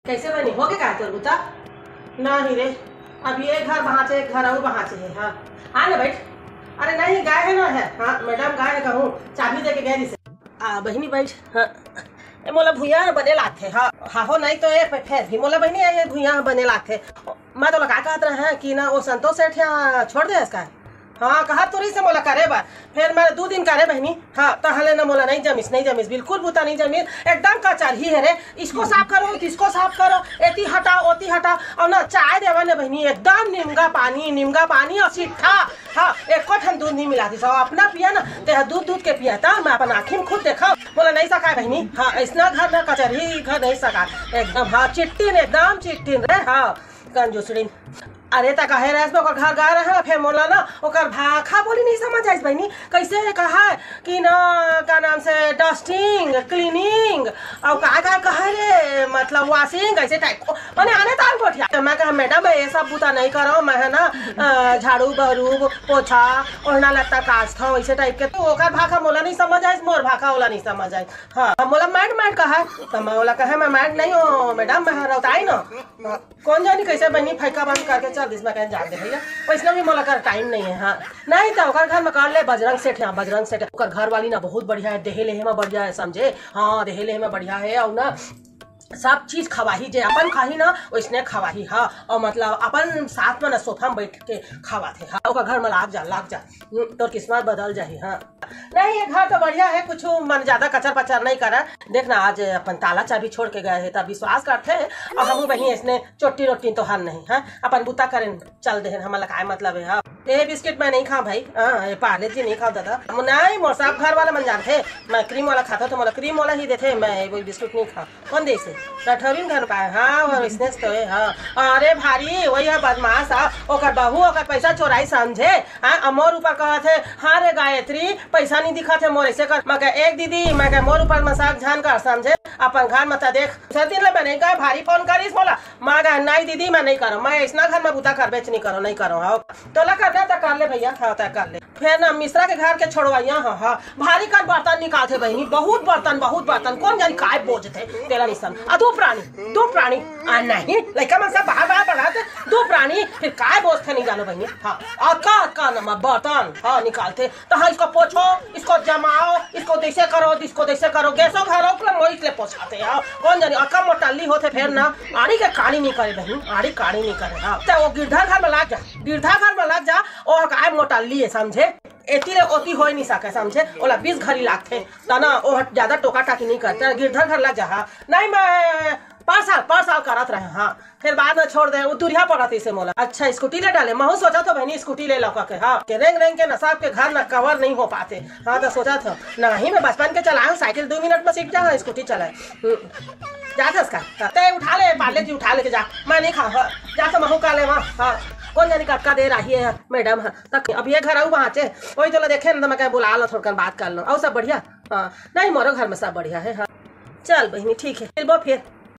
कैसे बनी हो गया तोर बुता? नहीं रे, अब ये घर वहाँ से एक घर और वहाँ से है। हाँ हाँ ना बैठ। अरे नहीं गाय है ना है। हाँ मैडम गाय है कहूँ चाबी दे के गए से। बहनी बैठ। हाँ मोला भूया बने लाथे। हाँ हाँ हो नहीं तो ये फिर भी मोला बहनी ये भूया बने लाथे। मैं तो लगा कहत रहा है कि ना वो संतोष सेठ यहाँ छोड़ दे इसका। हाँ कहा तुरी से मोला करे बा फिर मैं 2 दिन करे बहनी। हाँ तहले ना मोला नहीं जमीस बिल्कुल बूता नहीं जमीस एकदम कचर ही है रे। इसको साफ करो इसको साफ करो एती हटाओ ओती हटाओ और ना चाय देवा ना बहनी एकदम निमगा पानी और सिट्ठा। हाँ एक ठन दूध नहीं मिलाती सब अपना पिया ना ते दूध के पिया था मैं अपन आँखी में खुद देखा बोला नहीं सका बहनी। हाँ ऐसा घर ना कचर ही घर नहीं सका एकदम। हाँ चिट्टीन एकदम चिट्टीन रे। हाँ कंजूसड़ीन। अरे ता कहे रहे में घर गा रहे फिर मोला ना ओकर भाखा बोली नहीं समझ आई बहनी कैसे कहा है कि ना का नाम से डस्टिंग क्लीनिंग और का कहे रे मतलब वॉशिंग ऐसे टाइप को मैंने आने ताल बैठिया। मैं कहा मैडम ये सब बूता नहीं करो मैं है ना झाड़ू बहरू पोछा ओढ़ना लत्ता काटता हूँ ऐसे टाइप के। तो ओकर भाखा मोला नहीं समझ आई मोर भाखा ओला नहीं समझ आई। हाँ मोला मैड कहा तो मैं ओला कहे मैं मैड नहीं हूँ मैडम मैं रौताई ना कौन जानी कैसे बहनी फैका बंद करके चल इसमें कहीं जान दे भैया वैसे भी मोला कर टाइम नहीं है। हाँ नहीं तो घर में कर ले बजरंग सेठ। यहाँ बजरंग सेठ घर वाली ना बहुत बढ़िया है देहे लेहे में बढ़िया है समझे। हाँ देहे लेहे में बढ़िया है और ना सब चीज खवाही जे अपन खाही ना वैसने खवाही। हाँ और मतलब अपन साथ में ना सोफा में बैठ के खावा थे। हाँ ओका घर में लाग जा तो किस्मत बदल जाही। हाँ नहीं ये घर तो बढ़िया है कुछ मन ज्यादा कचर पचर नहीं करा। देखना आज अपन ताला चाबी छोड़ के गए है तब विश्वास करते है और हम वही इसने चोटी रोटी तो हर नहीं। हाँ अपन बूता करें चल दे हमारा काय मतलब है। हाँ ये बिस्किट मैं नहीं खा भाई। हाँ पार्ले जी नहीं खाओ दादा नहीं मोर साहब घर वाला मन जानते मैं क्रीम वाला खाता तो मोला क्रीम वाला ही देते मैं वो बिस्कुट नहीं खा कौन दे से ठहरीन घर पाए। हाँ और बिजनेस तो है। हाँ अरे भारी वही है बदमाश। ओकर बहू ओकर पैसा चोराई समझे। हाँ मोर ऊपर कहा थे हाँ रे गायत्री पैसा नहीं दिखा थे मोर ऐसे कर मैं एक दीदी मैं मोर ऊपर मजाक झान कर समझे अपन घर में देख दिन ले मैंने कहा भारी फोन करीस बोला मैं नहीं दीदी मैं नहीं करो मैं ऐसा घर में बूता कर बेच नहीं करो। हाँ तो ला करना तो कर ले भैया। हाँ तय कर ले फिर ना मिश्रा के घर के छोड़वाइया। हाँ हाँ भारी कर बर्तन निकालते बहनी बहुत बर्तन कौन जानी काय बोझ थे तेरा निशन दो प्राणी नहीं लड़का मन सब बाहर बढ़ाते 2 प्राणी फिर काय बोझ थे नहीं जानो बहनी। हाँ और का नंबर बर्तन हाँ निकालते तो हाँ इसको पोछो इसको जमाओ इसको दैसे करो गैसो घरों पर इसलिए पोछाते। हाँ कौन जानी अक्का मोटल्ली होते फिर ना आड़ी के काड़ी नहीं करे बहनी आड़ी काड़ी नहीं करे। हाँ तो वो गिरधा घर में लग जा और काय मोटल्ली है समझे एती ले ओती हो नहीं सके समझे ओला 20 घड़ी लागते तना ओ ज्यादा टोका टाकी नहीं करते गिरधर घर लग जा। हाँ नहीं मैं 5 साल करत रहे। हाँ फिर बाद में छोड़ दे वो तुरिया पड़ा से मोला। अच्छा स्कूटी ले डाले मैं सोचा था बहनी स्कूटी ले लौका के। हाँ के रेंग के नशा के घर ना कवर नहीं हो पाते। हाँ तो सोचा था नहीं मैं बचपन के चलाऊं साइकिल 2 मिनट में सीख जा स्कूटी चलाए जाते उसका ते उठा ले पार्ले जी उठा लेके जा मैं नहीं खा जाके महू का ले वहाँ। हाँ कौन जानी कटका दे रही है मैडम। हाँ तक अब ये घर आऊ वहाँ से वही तो देखे ना मैं बुला लो थोड़ा बात कर लो और सब बढ़िया। हाँ नहीं मोरो घर में सब बढ़िया है। हाँ चल बहनी ठीक है फिर।